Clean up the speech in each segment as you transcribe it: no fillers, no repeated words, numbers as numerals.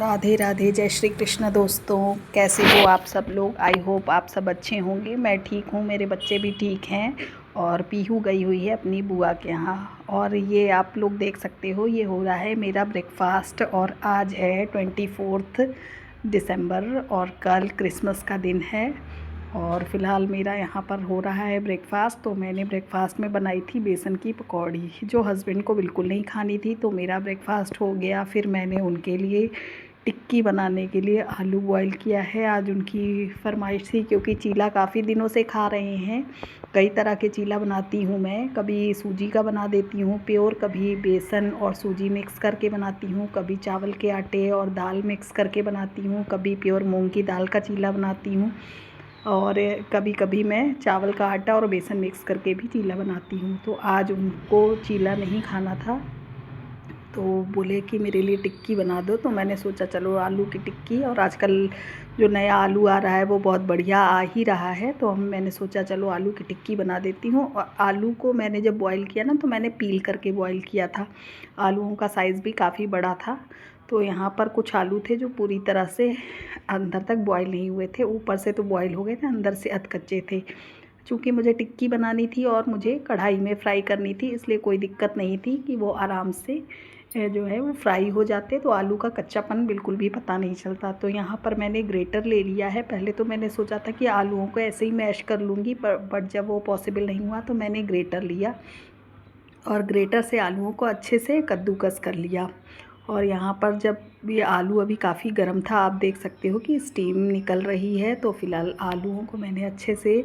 राधे राधे, जय श्री कृष्ण। दोस्तों, कैसे हो आप सब लोग? आई होप आप सब अच्छे होंगे। मैं ठीक हूँ, मेरे बच्चे भी ठीक हैं और पीहू गई हुई है अपनी बुआ के यहाँ। और ये आप लोग देख सकते हो, ये हो रहा है मेरा ब्रेकफास्ट। और आज है 24 दिसंबर और कल क्रिसमस का दिन है। और फ़िलहाल मेरा यहाँ पर हो रहा है ब्रेकफ़ास्ट। तो मैंने ब्रेकफ़ास्ट में बनाई थी बेसन की पकौड़ी, जो हस्बैंड को बिल्कुल नहीं खानी थी। तो मेरा ब्रेकफ़ास्ट हो गया। फिर मैंने उनके लिए टिक्की बनाने के लिए आलू बॉईल किया है। आज उनकी फरमाइश थी, क्योंकि चीला काफ़ी दिनों से खा रहे हैं। कई तरह के चीला बनाती हूँ मैं, कभी सूजी का बना देती हूँ प्योर, कभी बेसन और सूजी मिक्स करके बनाती हूँ, कभी चावल के आटे और दाल मिक्स करके बनाती हूँ, कभी प्योर मूंग की दाल का चीला बनाती हूँ, और कभी कभी मैं चावल का आटा और बेसन मिक्स करके भी चीला बनाती हूँ। तो आज उनको चीला नहीं खाना था, तो बोले कि मेरे लिए टिक्की बना दो। तो मैंने सोचा चलो आलू की टिक्की, और आजकल जो नया आलू आ रहा है वो बहुत बढ़िया आ ही रहा है। तो मैंने सोचा चलो आलू की टिक्की बना देती हूँ। और आलू को मैंने जब बॉईल किया ना, तो मैंने पील करके बॉईल किया था। आलूओं का साइज़ भी काफ़ी बड़ा था। तो यहाँ पर कुछ आलू थे जो पूरी तरह से अंदर तक बॉईल नहीं हुए थे, ऊपर से तो बॉईल हो गए थे, अंदर से अधकच्चे थे। चूँकि मुझे टिक्की बनानी थी और मुझे कढ़ाई में फ्राई करनी थी, इसलिए कोई दिक्कत नहीं थी कि वो आराम से जो है वो फ्राई हो जाते, तो आलू का कच्चापन बिल्कुल भी पता नहीं चलता। तो यहाँ पर मैंने ग्रेटर ले लिया है। पहले तो मैंने सोचा था कि आलूओं को ऐसे ही मैश कर लूँगी, बट जब वो पॉसिबल नहीं हुआ तो मैंने ग्रेटर लिया और ग्रेटर से आलूओं को अच्छे से कद्दूकस कर लिया। और यहाँ पर जब ये आलू अभी काफ़ी गर्म था, आप देख सकते हो कि स्टीम निकल रही है। तो फ़िलहाल आलूओं को मैंने अच्छे से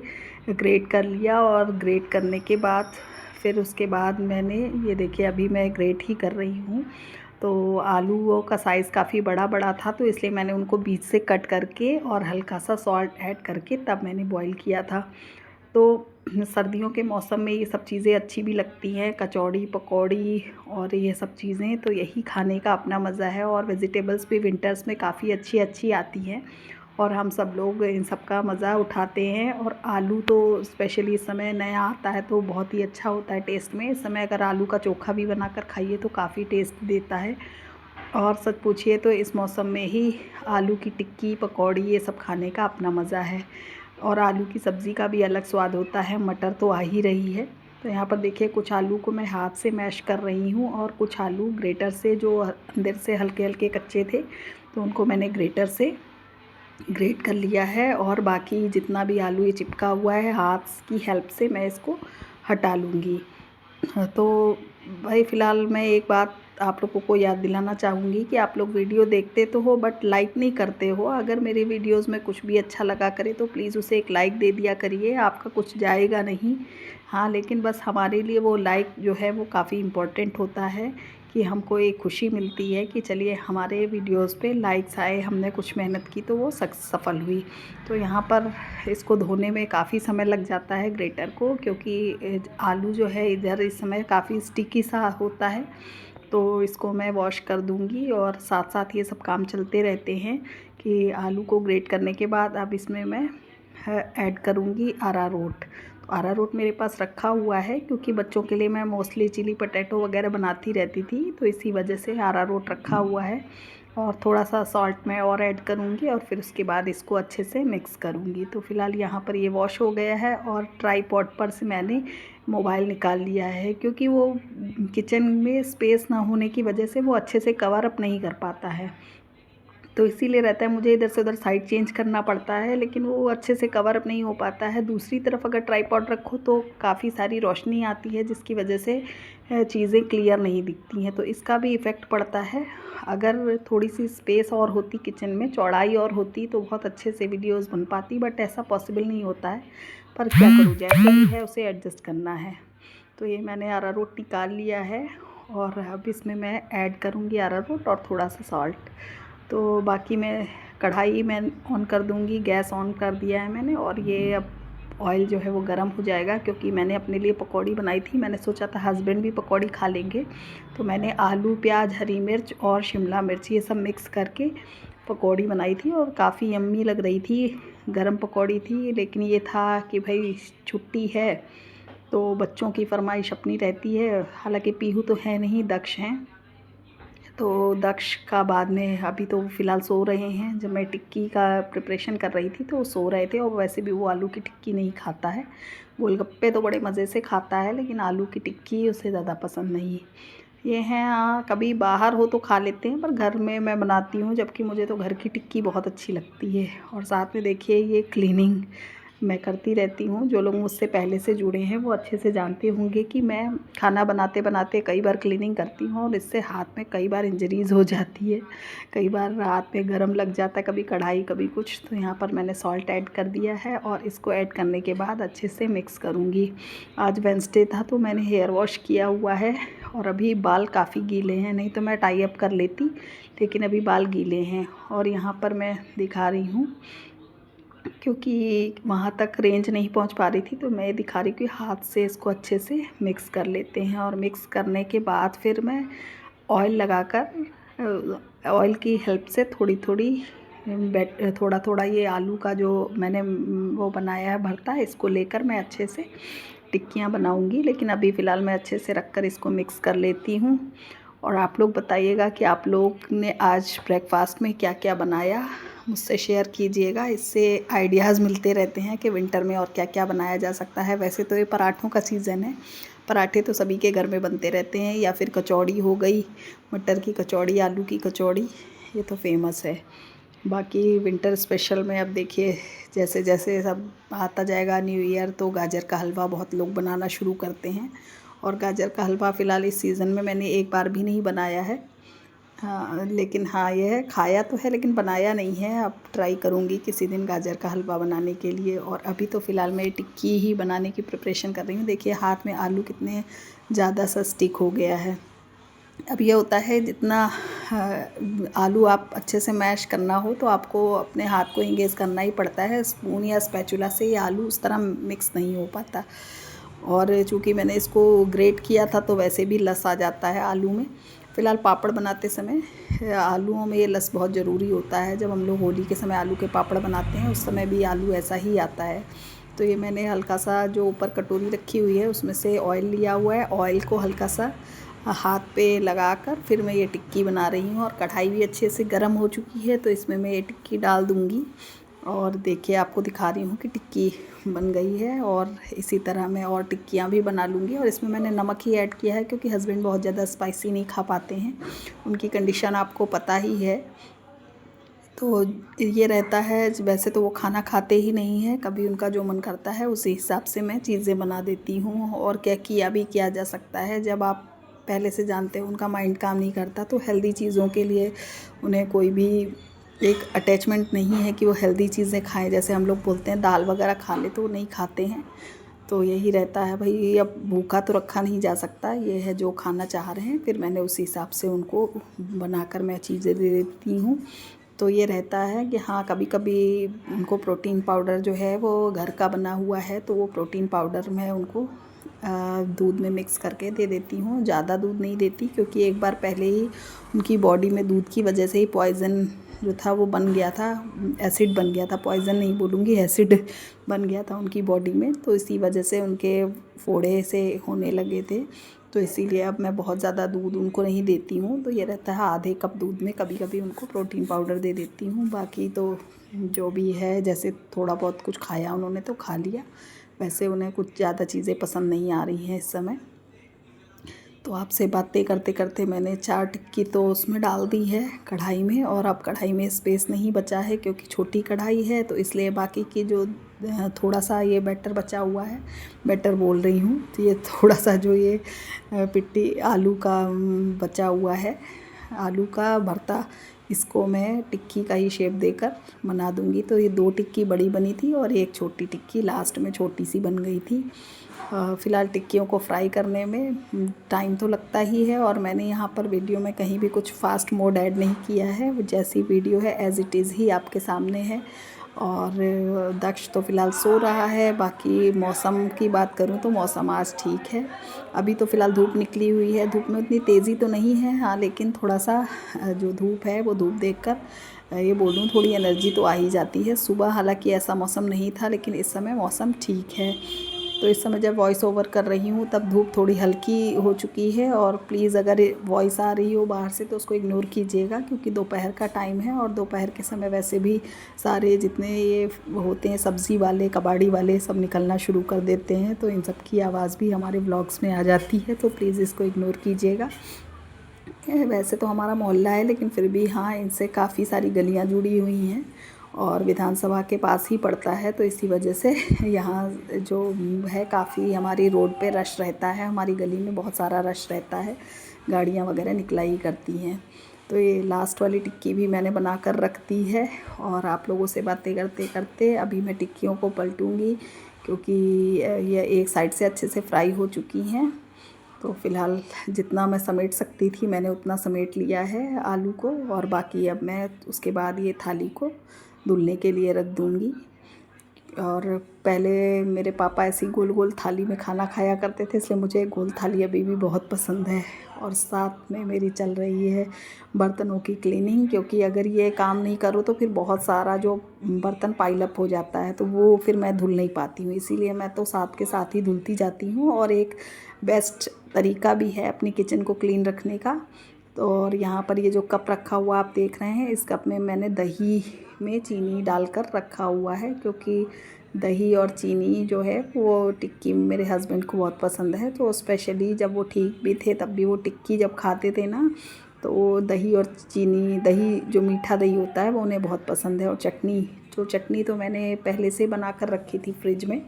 ग्रेट कर लिया, और ग्रेट करने के बाद फिर उसके बाद मैंने ये देखिए अभी मैं ग्रेट ही कर रही हूँ। तो आलूओं का साइज़ काफ़ी बड़ा बड़ा था, तो इसलिए मैंने उनको बीच से कट करके और हल्का सा सॉल्ट ऐड करके तब मैंने बॉईल किया था। तो सर्दियों के मौसम में ये सब चीज़ें अच्छी भी लगती हैं, कचौड़ी पकौड़ी और ये सब चीज़ें, तो यही खाने का अपना मज़ा है। और वेजिटेबल्स भी विंटर्स में काफ़ी अच्छी अच्छी आती हैं, और हम सब लोग इन सब का मज़ा उठाते हैं। और आलू तो स्पेशली इस समय नया आता है तो बहुत ही अच्छा होता है टेस्ट में। इस समय अगर आलू का चोखा भी बनाकर खाइए तो काफ़ी टेस्ट देता है। और सच पूछिए तो इस मौसम में ही आलू की टिक्की पकौड़ी ये सब खाने का अपना मज़ा है। और आलू की सब्ज़ी का भी अलग स्वाद होता है। मटर तो आ ही रही है। तो यहाँ पर देखिए कुछ आलू को मैं हाथ से मैश कर रही हूँ, और कुछ आलू ग्रेटर से जो अंदर से हल्के हल्के कच्चे थे, तो उनको मैंने ग्रेटर से ग्रेट कर लिया है। और बाकी जितना भी आलू ये चिपका हुआ है, हाथ की हेल्प से मैं इसको हटा लूँगी। तो भाई फ़िलहाल मैं एक बात आप लोगों को याद दिलाना चाहूँगी कि आप लोग वीडियो देखते तो हो बट लाइक नहीं करते हो। अगर मेरे वीडियोस में कुछ भी अच्छा लगा करे तो प्लीज़ उसे एक लाइक दे दिया करिए। आपका कुछ जाएगा नहीं, हाँ, लेकिन बस हमारे लिए वो लाइक जो है वो काफ़ी इम्पोर्टेंट होता है, कि हमको एक खुशी मिलती है कि चलिए हमारे वीडियोस पे लाइक्स आए, हमने कुछ मेहनत की तो वो सफल हुई। तो यहाँ पर इसको धोने में काफ़ी समय लग जाता है ग्रेटर को, क्योंकि आलू जो है इधर इस समय काफ़ी स्टिकी सा होता है। तो इसको मैं वॉश कर दूंगी, और साथ साथ ये सब काम चलते रहते हैं कि आलू को ग्रेट करने के बाद अब इसमें मैं ऐड करूंगी अरारोट। तो अरारोट मेरे पास रखा हुआ है, क्योंकि बच्चों के लिए मैं मोस्टली चिली पटेटो वगैरह बनाती रहती थी, तो इसी वजह से अरारोट रखा हुआ है। और थोड़ा सा सॉल्ट मैं और ऐड करूँगी, और फिर उसके बाद इसको अच्छे से मिक्स करूँगी। तो फ़िलहाल यहाँ पर ये वॉश हो गया है, और ट्राईपॉड पर से मैंने मोबाइल निकाल लिया है, क्योंकि वो किचन में स्पेस ना होने की वजह से वो अच्छे से कवर अप नहीं कर पाता है। तो इसीलिए रहता है मुझे इधर से उधर साइड चेंज करना पड़ता है, लेकिन वो अच्छे से कवर अप नहीं हो पाता है। दूसरी तरफ अगर ट्राईपॉड रखो तो काफ़ी सारी रोशनी आती है, जिसकी वजह से चीज़ें क्लियर नहीं दिखती हैं, तो इसका भी इफ़ेक्ट पड़ता है। अगर थोड़ी सी स्पेस और होती किचन में, चौड़ाई और होती, तो बहुत अच्छे से वीडियोज़ बन पाती, बट ऐसा पॉसिबल नहीं होता है। पर क्या करूँ, जैसे भी है उसे एडजस्ट करना है। तो ये मैंने अरारोट निकाल लिया है, और अब इसमें मैं ऐड करूँगी अरारोट और थोड़ा सा सॉल्ट। तो बाकी मैं कढ़ाई मैं ऑन कर दूँगी, गैस ऑन कर दिया है मैंने, और ये अब ऑयल जो है वो गर्म हो जाएगा, क्योंकि मैंने अपने लिए पकौड़ी बनाई थी। मैंने सोचा था हस्बैंड भी पकौड़ी खा लेंगे, तो मैंने आलू प्याज हरी मिर्च और शिमला मिर्च ये सब मिक्स करके पकौड़ी बनाई थी, और काफ़ी यम्मी लग रही थी। गरम पकौड़ी थी, लेकिन ये था कि भाई छुट्टी है तो बच्चों की फरमाइश अपनी रहती है। हालांकि पीहू तो है नहीं, दक्ष हैं, तो दक्ष का बाद में अभी तो फ़िलहाल सो रहे हैं। जब मैं टिक्की का प्रिपरेशन कर रही थी तो वो सो रहे थे, और वैसे भी वो आलू की टिक्की नहीं खाता है। गोलगप्पे तो बड़े मज़े से खाता है, लेकिन आलू की टिक्की उसे ज़्यादा पसंद नहीं है। ये हैं, कभी बाहर हो तो खा लेते हैं, पर घर में मैं बनाती हूँ, जबकि मुझे तो घर की टिक्की बहुत अच्छी लगती है। और साथ में देखिए ये क्लीनिंग मैं करती रहती हूँ। जो लोग मुझसे पहले से जुड़े हैं वो अच्छे से जानते होंगे कि मैं खाना बनाते बनाते कई बार क्लीनिंग करती हूँ, और इससे हाथ में कई बार इंजरीज़ हो जाती है, कई बार हाथ में गरम लग जाता है, कभी कढ़ाई कभी कुछ। तो यहाँ पर मैंने सॉल्ट ऐड कर दिया है, और इसको ऐड करने के बाद अच्छे से मिक्स करूँगी। आज वेडनेसडे था तो मैंने हेयर वॉश किया हुआ है, और अभी बाल काफ़ी गीले हैं, नहीं तो मैं टाई अप कर लेती, लेकिन अभी बाल गीले हैं। और यहाँ पर मैं दिखा रही हूँ, क्योंकि वहाँ तक रेंज नहीं पहुँच पा रही थी, तो मैं दिखा रही हूँ कि हाथ से इसको अच्छे से मिक्स कर लेते हैं। और मिक्स करने के बाद फिर मैं ऑयल लगाकर, ऑयल की हेल्प से थोड़ी थोड़ी थोड़ा थोड़ा ये आलू का जो मैंने वो बनाया है भरता, इसको लेकर मैं अच्छे से टिक्कियाँ बनाऊंगी। लेकिन अभी फ़िलहाल मैं अच्छे से रख कर इसको मिक्स कर लेती हूँ। और आप लोग बताइएगा कि आप लोग ने आज ब्रेकफास्ट में क्या क्या बनाया, मुझसे शेयर कीजिएगा। इससे आइडियाज़ मिलते रहते हैं कि विंटर में और क्या क्या बनाया जा सकता है। वैसे तो ये पराठों का सीज़न है, पराठे तो सभी के घर में बनते रहते हैं, या फिर कचौड़ी हो गई, मटर की कचौड़ी, आलू की कचौड़ी, ये तो फेमस है। बाकी विंटर स्पेशल में अब देखिए, जैसे जैसे सब आता जाएगा न्यू ईयर, तो गाजर का हलवा बहुत लोग बनाना शुरू करते हैं। और गाजर का हलवा फ़िलहाल इस सीज़न में मैंने एक बार भी नहीं बनाया है। हाँ, लेकिन हाँ ये है, खाया तो है लेकिन बनाया नहीं है। अब ट्राई करूँगी किसी दिन गाजर का हलवा बनाने के लिए। और अभी तो फ़िलहाल मैं टिक्की ही बनाने की प्रिपरेशन कर रही हूँ। देखिए हाथ में आलू कितने ज़्यादा सा स्टिक हो गया है। अब ये होता है, जितना आलू आप अच्छे से मैश करना हो तो आपको अपने हाथ को इंगेज करना ही पड़ता है। स्पून या स्पैचुला से ये आलू उस तरह मिक्स नहीं हो पाता। और चूँकि मैंने इसको ग्रेट किया था तो वैसे भी लस आ जाता है आलू में। फ़िलहाल पापड़ बनाते समय आलूओं में ये लस बहुत ज़रूरी होता है। जब हम लोग होली के समय आलू के पापड़ बनाते हैं, उस समय भी आलू ऐसा ही आता है। तो ये मैंने हल्का सा जो ऊपर कटोरी रखी हुई है उसमें से ऑयल लिया हुआ है। ऑयल को हल्का सा हाथ पे लगाकर फिर मैं ये टिक्की बना रही हूँ। और कढ़ाई भी अच्छे से गर्म हो चुकी है, तो इसमें मैं ये टिक्की डाल दूँगी। और देखिए आपको दिखा रही हूँ कि टिक्की बन गई है। और इसी तरह मैं और टिक्कियाँ भी बना लूँगी। और इसमें मैंने नमक ही ऐड किया है, क्योंकि हस्बैंड बहुत ज़्यादा स्पाइसी नहीं खा पाते हैं, उनकी कंडीशन आपको पता ही है। तो ये रहता है, वैसे तो वो खाना खाते ही नहीं हैं, कभी उनका जो मन करता है उसी हिसाब से मैं चीज़ें बना देती हूँ। और क्या किया भी किया जा सकता है, जब आप पहले से जानते हो उनका माइंड काम नहीं करता, तो हेल्दी चीज़ों के लिए उन्हें कोई भी एक अटैचमेंट नहीं है कि वो हेल्दी चीज़ें खाएं। जैसे हम लोग बोलते हैं दाल वगैरह खा ले, तो वो नहीं खाते हैं। तो यही रहता है भाई, अब भूखा तो रखा नहीं जा सकता, ये है जो खाना चाह रहे हैं, फिर मैंने उसी हिसाब से उनको बनाकर मैं चीज़ें दे देती हूँ। तो ये रहता है कि हाँ, कभी कभी उनको प्रोटीन पाउडर जो है वो घर का बना हुआ है, तो वो प्रोटीन पाउडर मैं उनको दूध में मिक्स करके दे देती हूँ। ज़्यादा दूध नहीं देती, क्योंकि एक बार पहले ही उनकी बॉडी में दूध की वजह से ही पॉइज़न जो था वो बन गया था, एसिड बन गया था। पॉइज़न नहीं बोलूँगी, एसिड बन गया था उनकी बॉडी में, तो इसी वजह से उनके फोड़े से होने लगे थे। तो इसीलिए अब मैं बहुत ज़्यादा दूध उनको नहीं देती हूँ। तो ये रहता है, आधे कप दूध में कभी कभी उनको प्रोटीन पाउडर दे देती हूँ। बाकी तो जो भी है, जैसे थोड़ा बहुत कुछ खाया उन्होंने तो खा लिया, वैसे उन्हें कुछ ज़्यादा चीज़ें पसंद नहीं आ रही हैं इस समय। तो आपसे बातें करते करते मैंने 4 टिक्की तो उसमें डाल दी है कढ़ाई में। और अब कढ़ाई में स्पेस नहीं बचा है, क्योंकि छोटी कढ़ाई है, तो इसलिए बाकी की जो थोड़ा सा ये बैटर बचा हुआ है, बैटर बोल रही हूँ, तो ये थोड़ा सा जो ये पिट्टी आलू का बचा हुआ है, आलू का भरता, इसको मैं टिक्की का ही शेप देकर बना दूँगी। तो ये 2 टिक्की बड़ी बनी थी और एक छोटी टिक्की लास्ट में छोटी सी बन गई थी। फ़िलहाल टिक्कियों को फ्राई करने में टाइम तो लगता ही है, और मैंने यहाँ पर वीडियो में कहीं भी कुछ फास्ट मोड ऐड नहीं किया है। वो जैसी वीडियो है एज़ इट इज़ ही आपके सामने है। और दक्ष तो फ़िलहाल सो रहा है। बाकी मौसम की बात करूँ तो मौसम आज ठीक है। अभी तो फ़िलहाल धूप निकली हुई है, धूप में उतनी तेज़ी तो नहीं है, हाँ, लेकिन थोड़ा सा जो धूप है वो धूप देखकर ये बोलूँ थोड़ी एनर्जी तो आ ही जाती है। सुबह हालांकि ऐसा मौसम नहीं था, लेकिन इस समय मौसम ठीक है। तो इस समय जब वॉइस ओवर कर रही हूँ तब धूप थोड़ी हल्की हो चुकी है, और प्लीज़ अगर वॉइस आ रही हो बाहर से तो उसको इग्नोर कीजिएगा, क्योंकि दोपहर का टाइम है और दोपहर के समय वैसे भी सारे जितने ये होते हैं सब्ज़ी वाले, कबाड़ी वाले, सब निकलना शुरू कर देते हैं, तो इन सब की आवाज़ भी हमारे व्लॉग्स में आ जाती है, तो प्लीज़ इसको इग्नोर कीजिएगा। वैसे तो हमारा मोहल्ला है, लेकिन फिर भी हाँ, इनसे काफ़ी सारी गलियाँ जुड़ी हुई हैं और विधानसभा के पास ही पड़ता है, तो इसी वजह से यहाँ जो है काफ़ी हमारी रोड पे रश रहता है, हमारी गली में बहुत सारा रश रहता है, गाड़ियाँ वगैरह निकला ही करती हैं। तो ये लास्ट वाली टिक्की भी मैंने बना कर रख दी है, और आप लोगों से बातें करते करते अभी मैं टिक्कियों को पलटूँगी, क्योंकि ये एक साइड से अच्छे से फ्राई हो चुकी हैं। तो फ़िलहाल जितना मैं समेट सकती थी मैंने उतना समेट लिया है आलू को, और बाकी अब मैं उसके बाद ये थाली को धुलने के लिए रख दूँगी। और पहले मेरे पापा ऐसी गोल गोल थाली में खाना खाया करते थे, इसलिए मुझे गोल थाली अभी भी बहुत पसंद है। और साथ में मेरी चल रही है बर्तनों की क्लीनिंग, क्योंकि अगर ये काम नहीं करो तो फिर बहुत सारा जो बर्तन पाइल अप हो जाता है, तो वो फिर मैं धुल नहीं पाती हूँ, इसीलिए मैं तो साथ के साथ ही धुलती जाती हूँ। और एक बेस्ट तरीका भी है अपनी किचन को क्लीन रखने का। तो और यहाँ पर ये जो कप रखा हुआ आप देख रहे हैं, इस कप में मैंने दही में चीनी डालकर रखा हुआ है, क्योंकि दही और चीनी जो है वो टिक्की मेरे हस्बैंड को बहुत पसंद है। तो स्पेशली जब वो ठीक भी थे तब भी वो टिक्की जब खाते थे ना, तो वो दही और चीनी, दही जो मीठा दही होता है वो उन्हें बहुत पसंद है। और चटनी तो मैंने पहले से बना कर रखी थी फ्रिज में,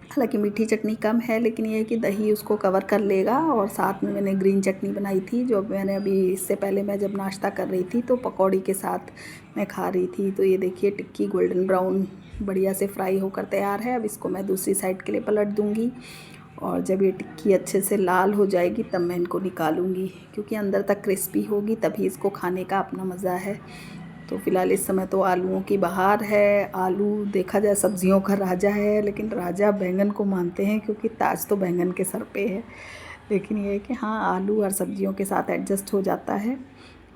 हालांकि मीठी चटनी कम है, लेकिन ये है कि दही उसको कवर कर लेगा। और साथ में मैंने ग्रीन चटनी बनाई थी, जो मैंने अभी इससे पहले मैं जब नाश्ता कर रही थी तो पकौड़ी के साथ मैं खा रही थी। तो ये देखिए टिक्की गोल्डन ब्राउन बढ़िया से फ्राई होकर तैयार है। अब इसको मैं दूसरी साइड के लिए पलट दूँगी, और जब ये टिक्की अच्छे से लाल हो जाएगी तब मैं इनको निकालूंगी, क्योंकि अंदर तक क्रिस्पी होगी तभी इसको खाने का अपना मज़ा है। तो फ़िलहाल इस समय तो आलूओं की बहार है। आलू देखा जाए सब्जियों का राजा है, लेकिन राजा बैंगन को मानते हैं, क्योंकि ताज तो बैंगन के सर पे है। लेकिन ये है कि हाँ, आलू हर सब्जियों के साथ एडजस्ट हो जाता है,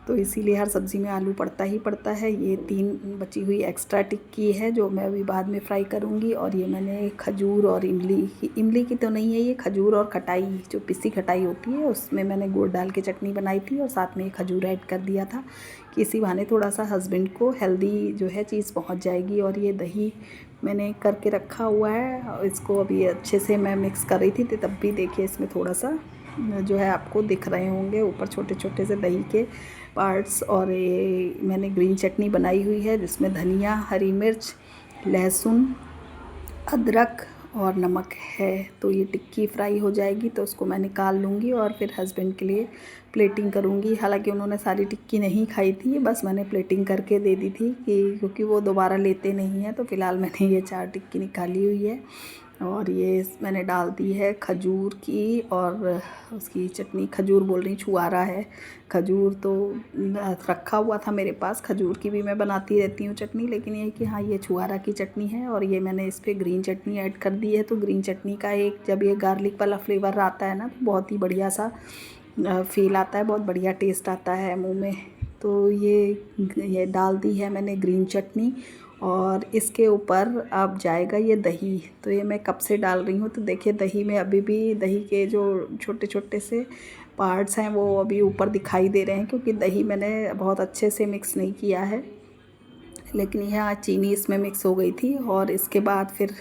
तो इसीलिए हर सब्ज़ी में आलू पड़ता ही पड़ता है। ये 3 बची हुई एक्स्ट्रा टिक्की है जो मैं अभी बाद में फ्राई करूँगी। और ये मैंने खजूर और इमली की तो नहीं है, ये खजूर और खटाई, जो पिसी खटाई होती है उसमें मैंने गुड़ डाल के चटनी बनाई थी, और साथ में खजूर ऐड कर दिया था कि इसी बहाने थोड़ा सा हस्बैंड को हेल्दी जो है चीज़ पहुँच जाएगी। और ये दही मैंने करके रखा हुआ है, इसको अभी अच्छे से मैं मिक्स कर रही थी, तो तब भी देखिए इसमें थोड़ा सा जो है आपको दिख रहे होंगे ऊपर छोटे छोटे से दही के पार्ट्स। और ये मैंने ग्रीन चटनी बनाई हुई है, जिसमें धनिया, हरी मिर्च, लहसुन, अदरक और नमक है। तो ये टिक्की फ्राई हो जाएगी तो उसको मैं निकाल लूँगी और फिर हस्बैंड के लिए प्लेटिंग करूँगी। हालांकि उन्होंने सारी टिक्की नहीं खाई थी, बस मैंने प्लेटिंग करके दे दी थी क्योंकि वो दोबारा लेते नहीं हैं। तो फ़िलहाल मैंने ये 4 टिक्की निकाली हुई है, और ये मैंने डाल दी है खजूर की, और उसकी चटनी, खजूर बोल रही, छुआरा है। खजूर तो रखा हुआ था मेरे पास, खजूर की भी मैं बनाती रहती हूँ चटनी, लेकिन ये कि हाँ, ये छुआरा की चटनी है। और ये मैंने इस पर ग्रीन चटनी ऐड कर दी है। तो ग्रीन चटनी का एक जब ये गार्लिक वाला फ्लेवर आता है ना, तो बहुत ही बढ़िया सा फील आता है, बहुत बढ़िया टेस्ट आता है मुँह में। तो ये डाल दी है मैंने ग्रीन चटनी, और इसके ऊपर अब जाएगा ये दही। तो ये मैं कब से डाल रही हूँ, तो देखिए दही में अभी भी दही के जो छोटे छोटे से पार्ट्स हैं वो अभी ऊपर दिखाई दे रहे हैं, क्योंकि दही मैंने बहुत अच्छे से मिक्स नहीं किया है। लेकिन यहाँ चीनी इसमें मिक्स हो गई थी, और इसके बाद फिर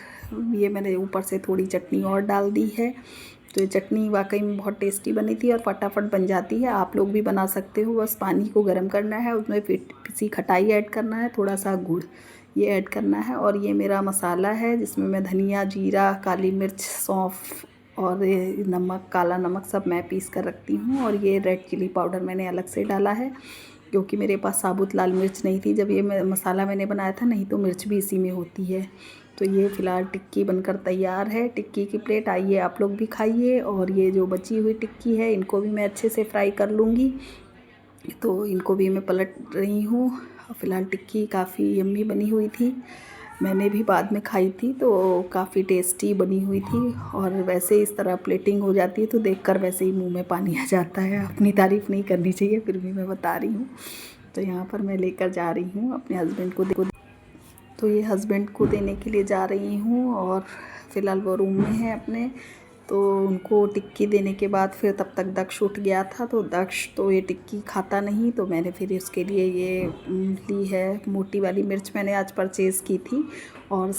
ये मैंने ऊपर से थोड़ी चटनी और डाल दी है। तो ये चटनी वाकई में बहुत टेस्टी बनी थी और फटाफट बन जाती है। आप लोग भी बना सकते हो, बस पानी को गर्म करना है, उसमें पिसी खटाई ऐड करना है, थोड़ा सा गुड़ ये ऐड करना है। और ये मेरा मसाला है, जिसमें मैं धनिया, जीरा, काली मिर्च, सौंफ और नमक, काला नमक सब मैं पीस कर रखती हूँ। और ये रेड चिली पाउडर मैंने अलग से डाला है, क्योंकि मेरे पास साबुत लाल मिर्च नहीं थी जब ये मसाला मैंने बनाया था, नहीं तो मिर्च भी इसी में होती है। तो ये फ़िलहाल टिक्की बनकर तैयार है, टिक्की की प्लेट। आइए आप लोग भी खाइए। और ये जो बची हुई टिक्की है, इनको भी मैं अच्छे से फ्राई कर लूँगी। तो इनको भी मैं पलट रही हूँ। फ़िलहाल टिक्की काफ़ी यम्मी बनी हुई थी, मैंने भी बाद में खाई थी, तो काफ़ी टेस्टी बनी हुई थी। और वैसे इस तरह प्लेटिंग हो जाती है तो देखकर वैसे ही मुंह में पानी आ जाता है। अपनी तारीफ़ नहीं करनी चाहिए, फिर भी मैं बता रही हूँ। तो यहाँ पर मैं लेकर जा रही हूँ अपने हस्बैंड को, तो ये हस्बैंड को देने के लिए जा रही हूँ। और फ़िलहाल वो रूम में है अपने। तो उनको टिक्की देने के बाद फिर तब तक दक्ष उठ गया था, तो दक्ष तो ये टिक्की खाता नहीं, तो मैंने फिर उसके लिए ये ली है मोटी वाली मिर्च। मैंने आज परचेज़ की थी और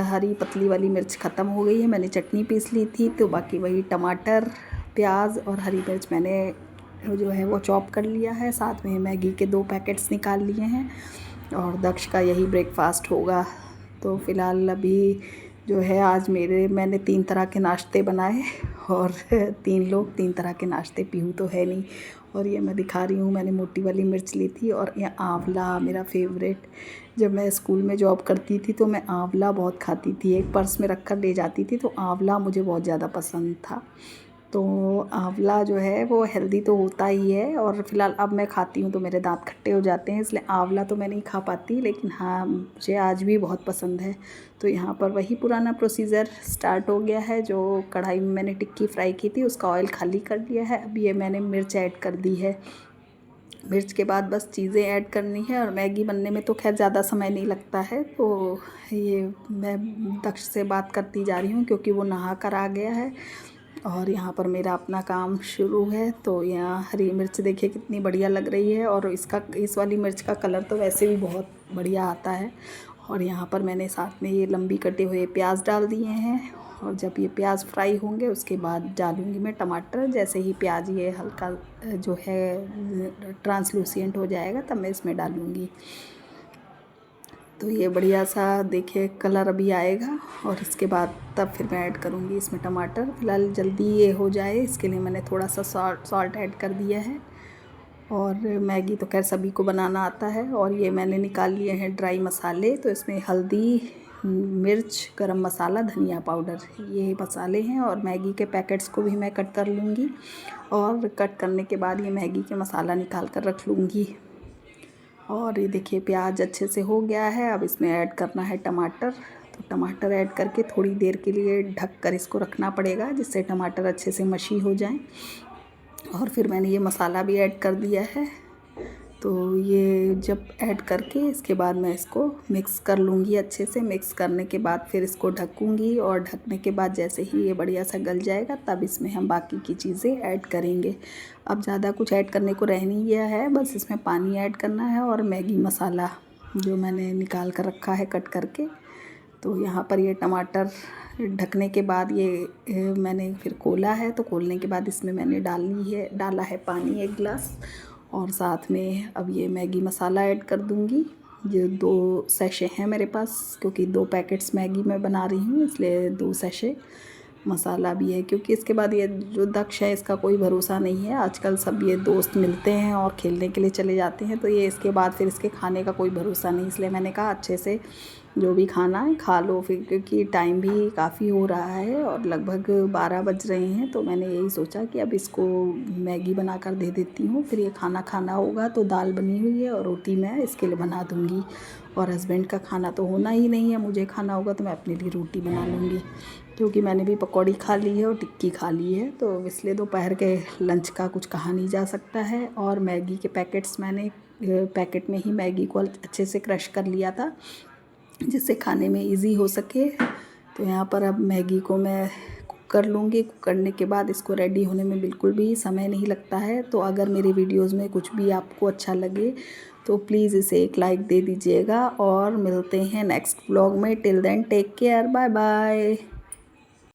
हरी पतली वाली मिर्च ख़त्म हो गई है। मैंने चटनी पीस ली थी, तो बाकी वही टमाटर, प्याज और हरी मिर्च मैंने जो है वो चॉप कर लिया है। साथ में मैगी के 2 पैकेट्स निकाल लिए हैं और दक्ष का यही ब्रेकफास्ट होगा। तो फ़िलहाल अभी जो है आज मैंने 3 तरह के नाश्ते बनाए और 3 लोग 3 तरह के नाश्ते। पीहू तो है नहीं। और ये मैं दिखा रही हूँ, मैंने मोटी वाली मिर्च ली थी और ये आंवला मेरा फेवरेट। जब मैं स्कूल में जॉब करती थी तो मैं आंवला बहुत खाती थी, एक पर्स में रख कर ले जाती थी, तो आंवला मुझे बहुत ज़्यादा पसंद था। तो आंवला जो है वो हेल्दी तो होता ही है, और फ़िलहाल अब मैं खाती हूँ तो मेरे दांत खट्टे हो जाते हैं, इसलिए आंवला तो मैं नहीं खा पाती, लेकिन हाँ मुझे आज भी बहुत पसंद है। तो यहाँ पर वही पुराना प्रोसीजर स्टार्ट हो गया है। जो कढ़ाई में मैंने टिक्की फ्राई की थी उसका ऑयल खाली कर दिया है। अब ये मैंने मिर्च ऐड कर दी है। मिर्च के बाद बस चीज़ें ऐड करनी है, और मैगी बनने में तो खैर ज़्यादा समय नहीं लगता है। तो ये मैं दक्ष से बात करती जा रही हूँ क्योंकि वो नहा कर आ गया है और यहाँ पर मेरा अपना काम शुरू है। तो यहाँ हरी मिर्च देखिए कितनी बढ़िया लग रही है, और इस वाली मिर्च का कलर तो वैसे भी बहुत बढ़िया आता है। और यहाँ पर मैंने साथ में ये लंबी कटे हुए प्याज डाल दिए हैं, और जब ये प्याज फ्राई होंगे उसके बाद डालूँगी मैं टमाटर। जैसे ही प्याज ये हल्का जो है ट्रांसलूसेंट हो जाएगा तब मैं इसमें डालूँगी। तो ये बढ़िया सा देखिए कलर अभी आएगा, और इसके बाद तब फिर मैं ऐड करूँगी इसमें टमाटर। फ़िलहाल जल्दी ये हो जाए इसके लिए मैंने थोड़ा सा सॉल्ट ऐड कर दिया है। और मैगी तो खैर सभी को बनाना आता है। और ये मैंने निकाल लिए हैं ड्राई मसाले, तो इसमें हल्दी, मिर्च, गरम मसाला, धनिया पाउडर, ये मसाले हैं। और मैगी के पैकेट्स को भी मैं कट कर लूँगी, और कट करने के बाद ये मैगी के मसाला निकाल कर रख लूँगी। और ये देखिए प्याज अच्छे से हो गया है। अब इसमें ऐड करना है टमाटर। तो टमाटर ऐड करके थोड़ी देर के लिए ढक कर इसको रखना पड़ेगा, जिससे टमाटर अच्छे से मशी हो जाएं। और फिर मैंने ये मसाला भी ऐड कर दिया है। तो ये जब ऐड करके इसके बाद मैं इसको मिक्स कर लूँगी अच्छे से। मिक्स करने के बाद फिर इसको ढकूँगी, और ढकने के बाद जैसे ही ये बढ़िया सा गल जाएगा तब इसमें हम बाकी की चीज़ें ऐड करेंगे। अब ज़्यादा कुछ ऐड करने को रह नहीं गया है, बस इसमें पानी ऐड करना है और मैगी मसाला जो मैंने निकाल कर रखा है कट करके। तो यहाँ पर ये टमाटर ढकने के बाद ये मैंने फिर खोला है। तो खोलने के बाद इसमें मैंने डाला है पानी 1 गिलास, और साथ में अब ये मैगी मसाला ऐड कर दूँगी। जो 2 सैशे हैं मेरे पास, क्योंकि 2 पैकेट्स मैगी मैं बना रही हूँ इसलिए 2 सैशे मसाला भी है। क्योंकि इसके बाद ये जो दक्ष है इसका कोई भरोसा नहीं है। आजकल सब ये दोस्त मिलते हैं और खेलने के लिए चले जाते हैं, तो ये इसके बाद फिर इसके खाने का कोई भरोसा नहीं। इसलिए मैंने कहा अच्छे से जो भी खाना है खा लो फिर, क्योंकि टाइम भी काफ़ी हो रहा है और लगभग 12 बज रहे हैं। तो मैंने यही सोचा कि अब इसको मैगी बना कर दे देती हूँ, फिर ये खाना खाना होगा। तो दाल बनी हुई है और रोटी मैं इसके लिए बना दूँगी, और हस्बैंड का खाना तो होना ही नहीं है, मुझे खाना होगा तो मैं अपने लिए रोटी बना लूँगी। क्योंकि मैंने भी पकौड़ी खा ली है और टिक्की खा ली है, तो इसलिए दोपहर के लंच का कुछ कहा नहीं जा सकता है। और मैगी के पैकेट्स मैंने पैकेट में ही मैगी को अच्छे से क्रश कर लिया था, जिससे खाने में इजी हो सके। तो यहाँ पर अब मैगी को मैं कुक कर लूँगी। कुक करने के बाद इसको रेडी होने में बिल्कुल भी समय नहीं लगता है। तो अगर मेरी वीडियोज़ में कुछ भी आपको अच्छा लगे तो प्लीज़ इसे एक लाइक दे दीजिएगा, और मिलते हैं नेक्स्ट व्लॉग में। Till then take care, bye bye.